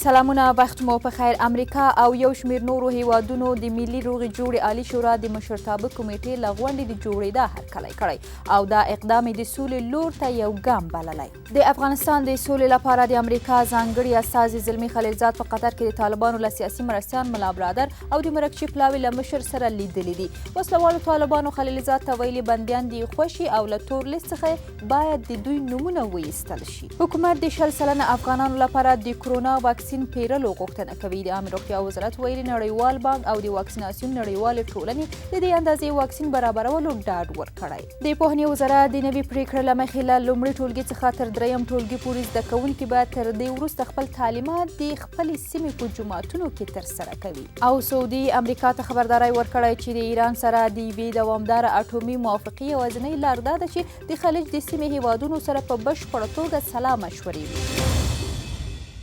سلامونه، وخت مو په خیر. امریکا او یو شمېر نورو هیوادونو د ملي روغې جوړې عالي شورا د مشرتابه کمیټې له غونډې د جوړېدا هرکلی کړی او دا اقدام د سولې لور ته یو ګام بللی. د افغانستان د سولې لپاره د امریکا ځانګړي استازي زلمي خلیلزاد په قطر کې د طالبانو له سیاسي مرستیان ملا برادر او د مرکچي پلاوي له مشر سره لیدلي دي. وسلوالو طالبانو خلیلزاد ته ویلي بندیان دي خوشي او له تور لیست څخه باید د دوی نومونه وایستل شي. حکومت د 100 سلنه افغانانو لپاره د کرونا واکسین پیرلو غوښتنه کوي. د عامه روغتیا وزارت ویلي نړیوال بانک او د واکسیناسیون نړیوالې ټولنې د دې اندازې واکسین برابرولو ډاډ ورکړی. د پوهنې وزارت د نوي پریکړې له مخې له لومړي ټولګي څخه تر دریم ټولګي پورې زده کوونکي باید تر دې وروسته خپل تعلیمات د خپلې سیمې په جوماتونو کې ترسره کوي. او سعودي امریکا ته خبرداری ورکړی چې د ایران سره د یوې دوامداره اټومي موافقې یوازینۍ لار دا ده چې د خلیج د سیمې هیوادونو سره په بشپړه توګه سلا مشورې وي.